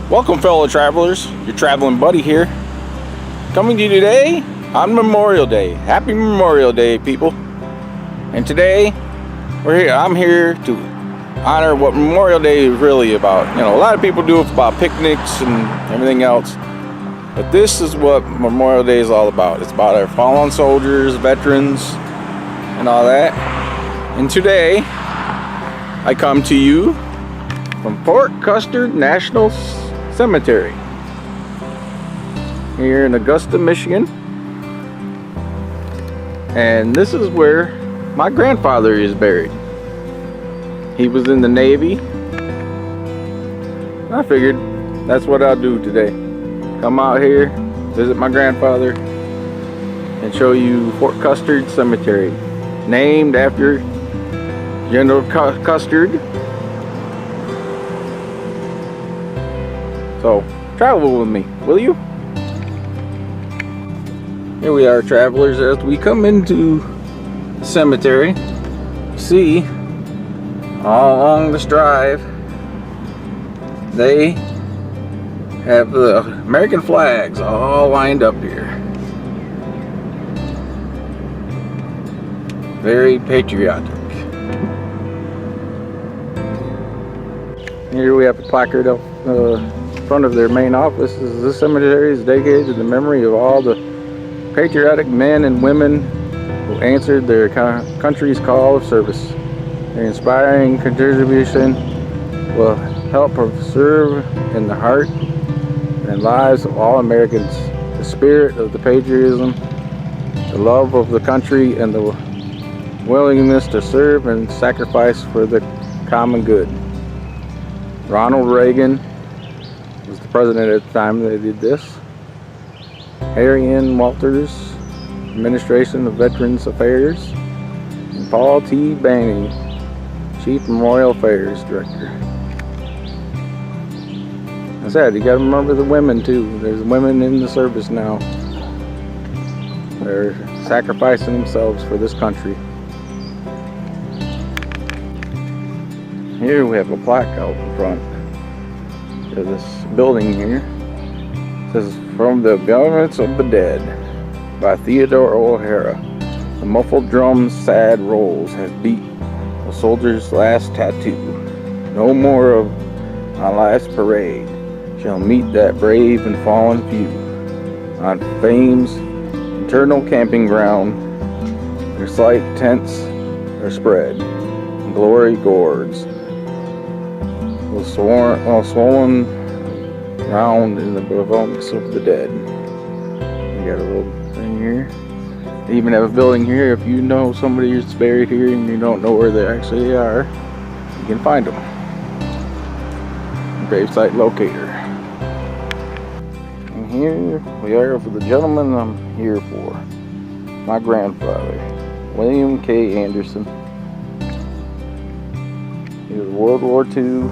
Welcome, fellow travelers. Your traveling buddy here, coming to you today on Memorial Day. Happy Memorial Day, people. And today I'm here to honor what Memorial Day is really about. You know, a lot of people do it about picnics and everything else, but this is what Memorial Day is all about. It's about our fallen soldiers, veterans, and all that. And today I come to you from Fort Kustard National Cemetery here in Augusta, Michigan. And this is where my grandfather is buried. He was in the Navy. I figured that's what I'll do today. Come out here, visit my grandfather, and show you Fort Kustard Cemetery, named after General Kustard. So, travel with me, will you? Here we are, travelers, as we come into the cemetery. See, all along this drive, they have the American flags all lined up here. Very patriotic. Here we have a placard up front of their main office. This cemetery is dedicated to the memory of all the patriotic men and women who answered their country's call of service. Their inspiring contribution will help preserve in the heart and lives of all Americans the spirit of the patriotism, the love of the country, and the willingness to serve and sacrifice for the common good. Ronald Reagan was the president at the time they did this. Harry N. Walters, Administration of Veterans Affairs, and Paul T. Banning, Chief Memorial Affairs Director. I said, you gotta remember the women too. There's women in the service now. They're sacrificing themselves for this country. Here we have a plaque out in front of this building here. It says, "From the Governments of the Dead" by Theodore O'Hara. The muffled drum's sad rolls have beat a soldier's last tattoo. No more of my life's parade shall meet that brave and fallen few. On fame's eternal camping ground, their slight tents are spread, and glory gourds will swollen round in the bones of the dead. We got a little thing here. They even have a building here. If you know somebody is buried here and you don't know where they actually are, you can find them. Gravesite locator. And here we are for the gentleman I'm here for. My grandfather, William K. Anderson. He was World War II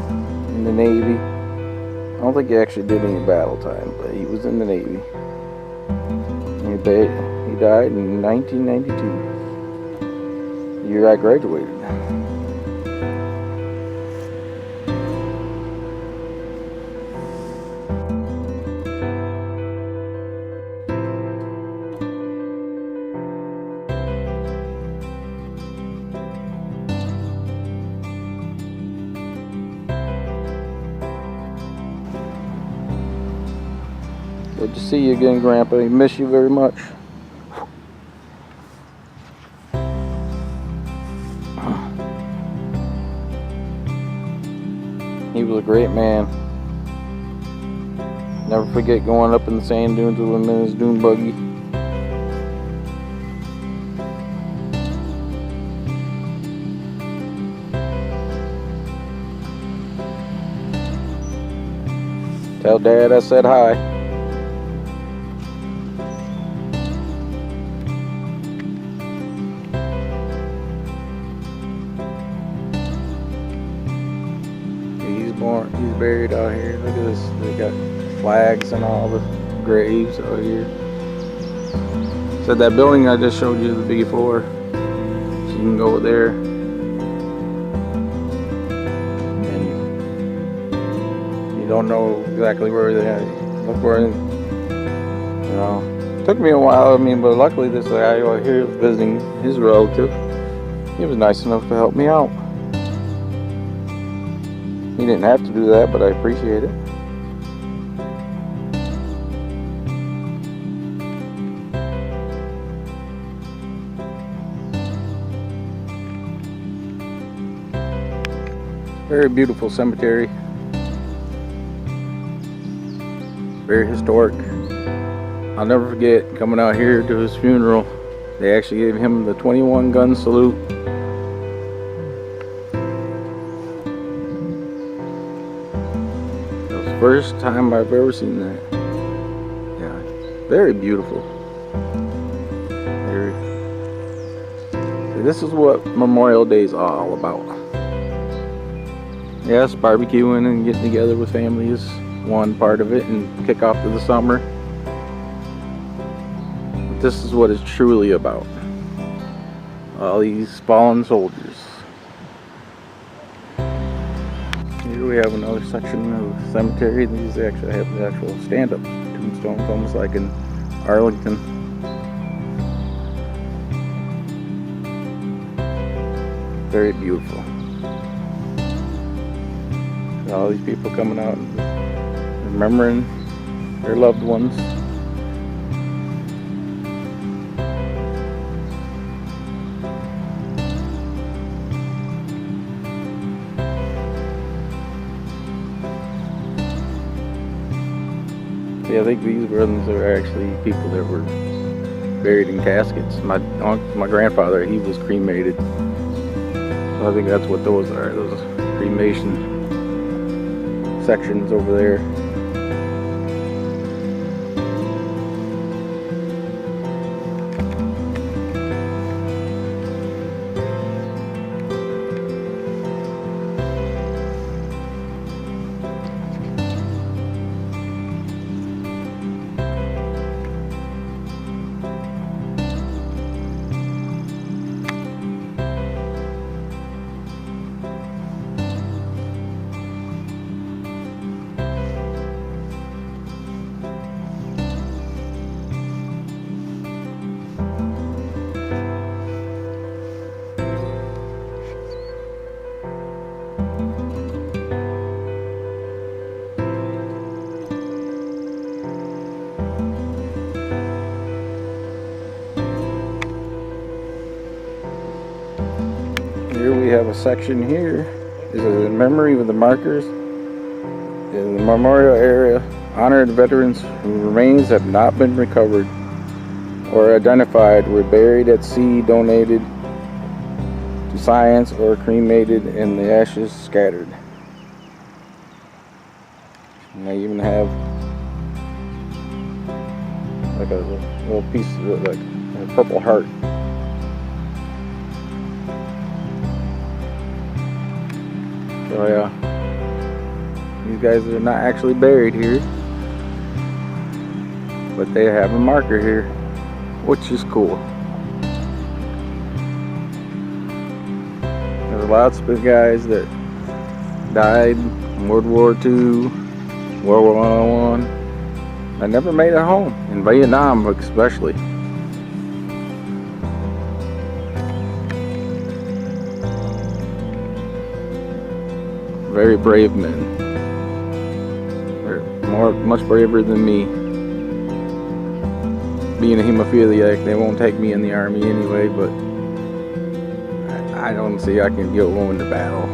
in the Navy. I don't think he actually did any battle time, but he was in the Navy. He died in 1992, the year I graduated. Good to see you again, Grandpa. I miss you very much. He was a great man. Never forget going up in the sand dunes with him in his dune buggy. Tell Dad I said hi. He's buried out here. Look at this. They got flags and all the graves out here. So that building I just showed you before, so you can go there and You don't know exactly where they look for it. It took me a while. I mean, but luckily this guy over here was visiting his relative. He was nice enough to help me out. He didn't have to do that, but I appreciate it. Very beautiful cemetery. Very historic. I'll never forget coming out here to his funeral. They actually gave him the 21 gun salute. It was the first time I've ever seen that. Yeah, very beautiful. This is what Memorial Day is all about. Yes, barbecuing and getting together with family is one part of it, and kick off to the summer. But this is what it's truly about. All these fallen soldiers. Here we have another section of the cemetery. These actually have the actual stand-up tombstones, almost like in Arlington. Very beautiful. All these people coming out and remembering their loved ones. See, I think these ones are actually people that were buried in caskets. My grandfather, he was cremated. So I think that's what those are, those cremation sections over there. Here we have a section here. This is in memory of the markers in the memorial area. Honored veterans whose remains have not been recovered or identified were buried at sea, donated to science, or cremated and the ashes scattered. And they even have like a little piece of like a purple heart. So yeah, these guys are not actually buried here, but they have a marker here, which is cool. There's lots of guys that died in World War II, World War I. I never made it home, in Vietnam especially. Very brave men. They're much braver than me. Being a hemophiliac, they won't take me in the army anyway, but I don't see I can go into battle.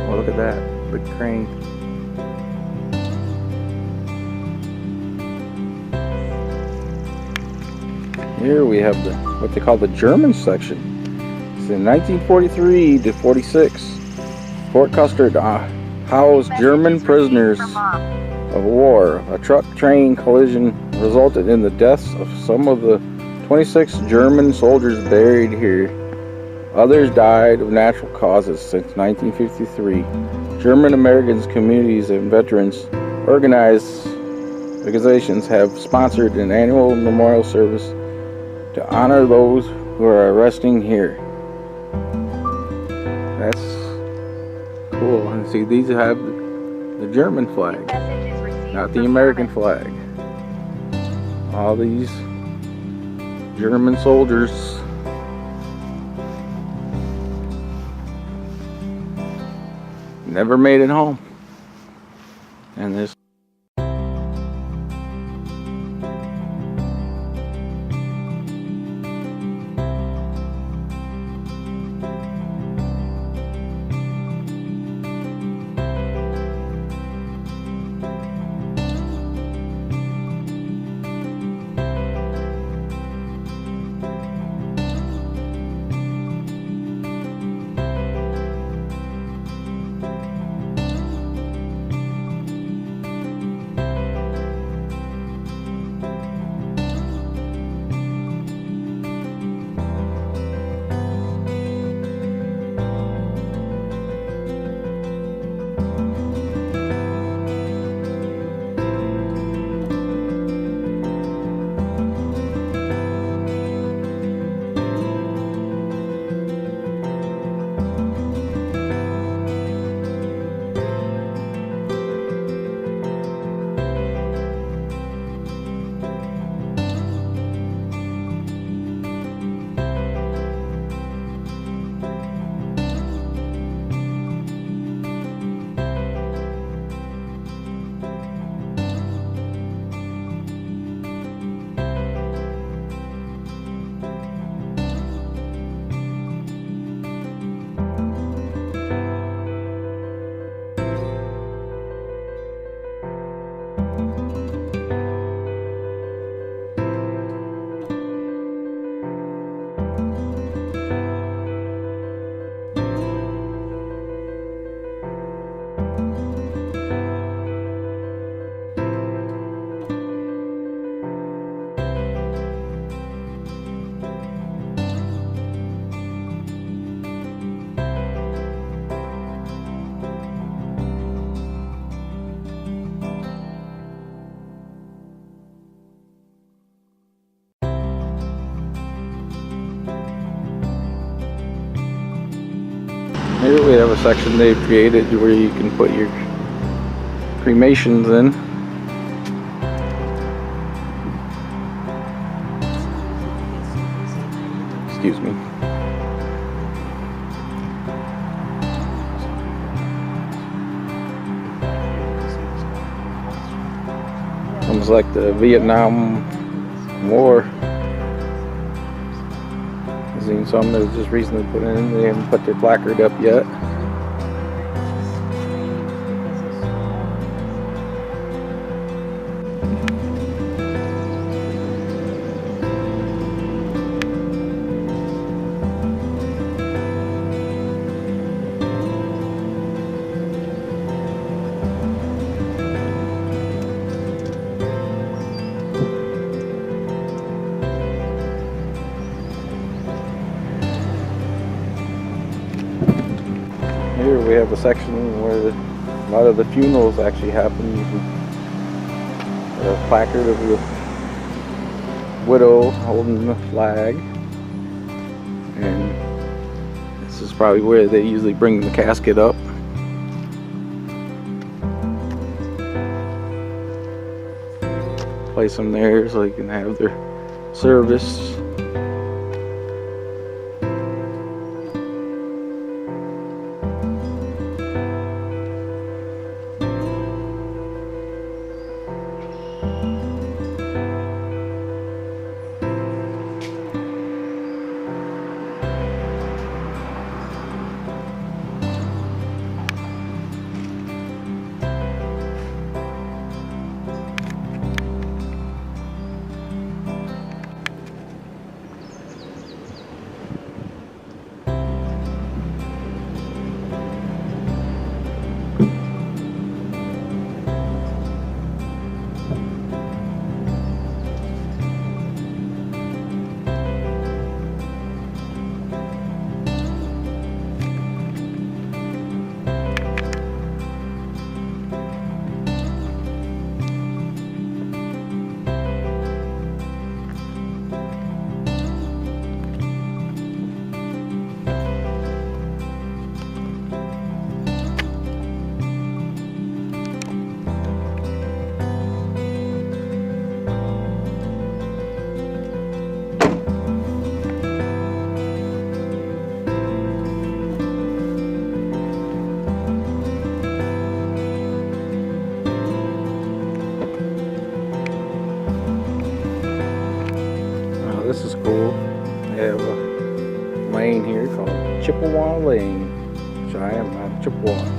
Oh, look at that, big crane. Here we have what they call the German section. In 1943 to 46, Fort Kustard housed German prisoners of war. A truck-train collision resulted in the deaths of some of the 26 German soldiers buried here. Others died of natural causes since 1953. German Americans, communities, and veterans organizations have sponsored an annual memorial service to honor those who are resting here. That's And see, these have the German flag, not the American flag. All these German soldiers never made it home. And this here we have a section they've created where you can put your cremations in. Excuse me. Almost like the Vietnam War. I've seen some that was just recently put in. They haven't put their placard up yet. Here we have a section where a lot of the funerals actually happen. A placard of the widow holding the flag, and this is probably where they usually bring the casket up. Place them there so they can have their service. Chippewa Lane, Cheyenne, Chippewa.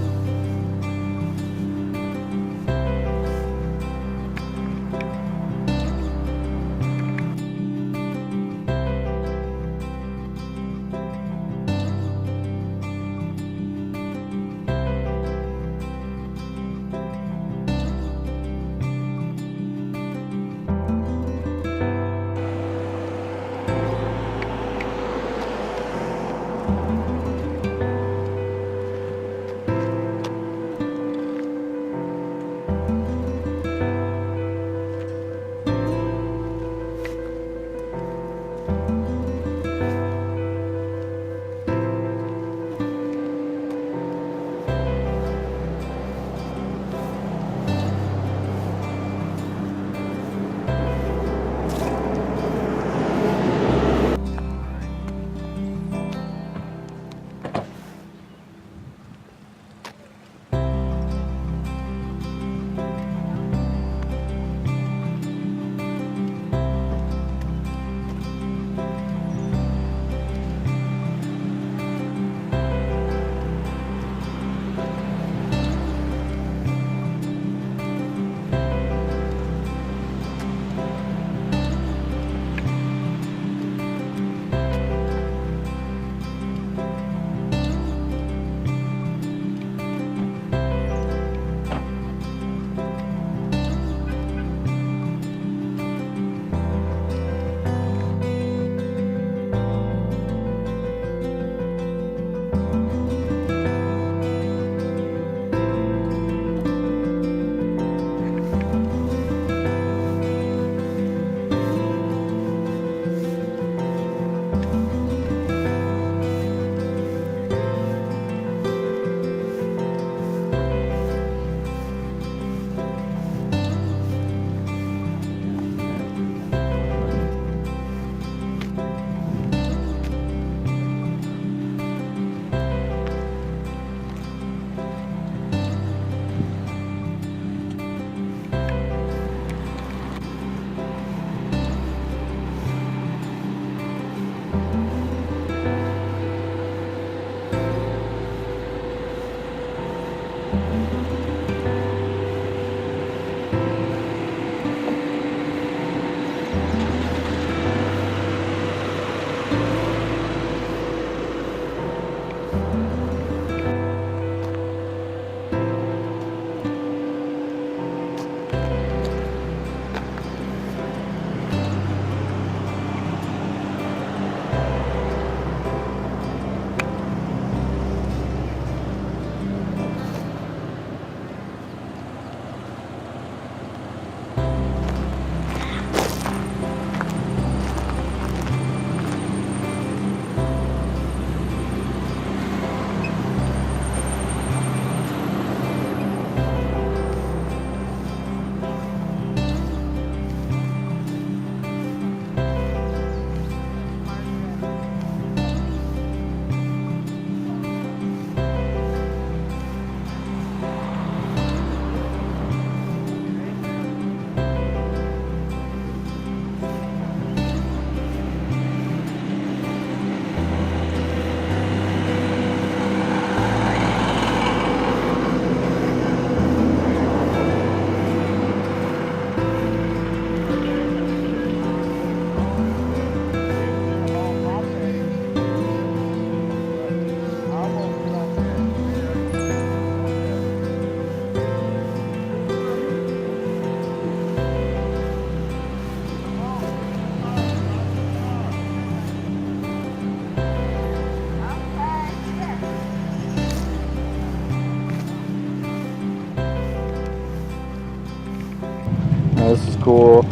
This is cool.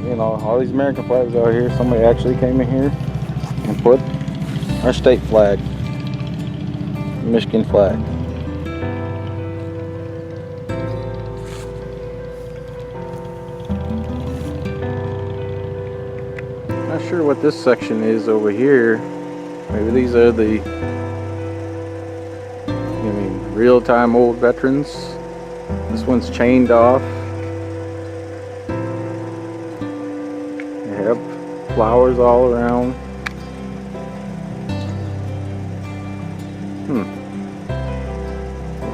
You know, all these American flags out here. Somebody actually came in here and put our state flag, Michigan flag. Not sure what this section is over here. Maybe these are the, real-time old veterans. This one's chained off. They have flowers all around.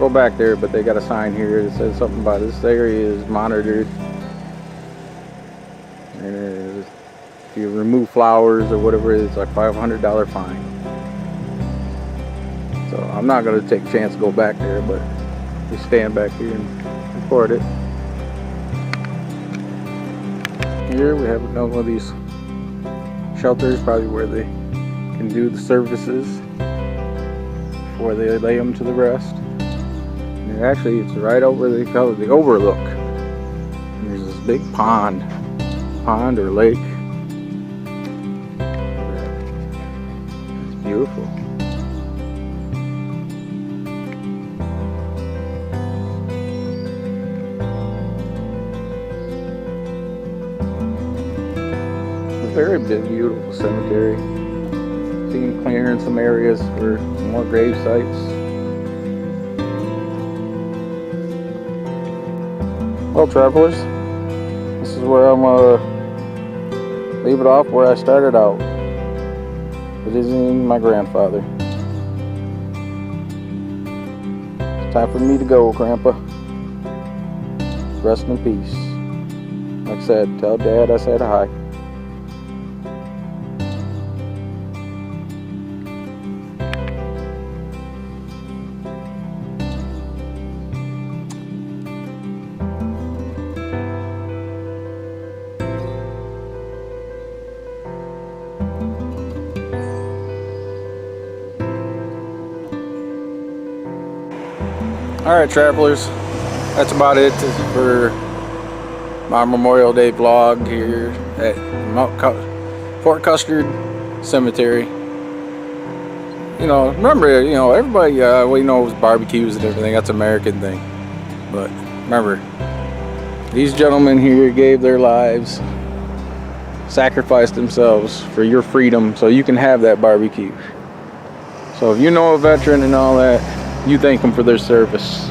go back there, but they got a sign here that says something about this area is monitored. And if you remove flowers or whatever, it's like $500 fine. So I'm not going to take a chance to go back there, but just stand back here and record it. Here we have another one of these shelters, probably where they can do the services before they lay them to the rest. And actually, it's right over, they call it the overlook. And there's this big pond or lake. It's beautiful. Very big, beautiful cemetery. Seen clearing some areas for more grave sites. Well, travelers, this is where I'm gonna leave it off where I started out, visiting my grandfather. It's time for me to go, Grandpa. Rest in peace. Like I said, tell Dad I said hi. Alright, travelers, that's about it for my Memorial Day vlog here at Fort Kustard Cemetery. You know, remember, everybody we knows barbecues and everything, that's an American thing. But remember, these gentlemen here gave their lives, sacrificed themselves for your freedom so you can have that barbecue. So if you know a veteran and all that, you thank them for their service.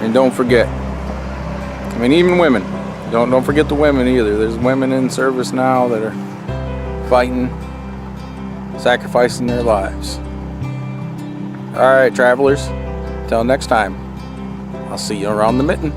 And don't forget, I mean, even women, don't forget the women either. There's women in service now that are fighting, sacrificing their lives. Alright, travelers, till next time, I'll see you around the mitten.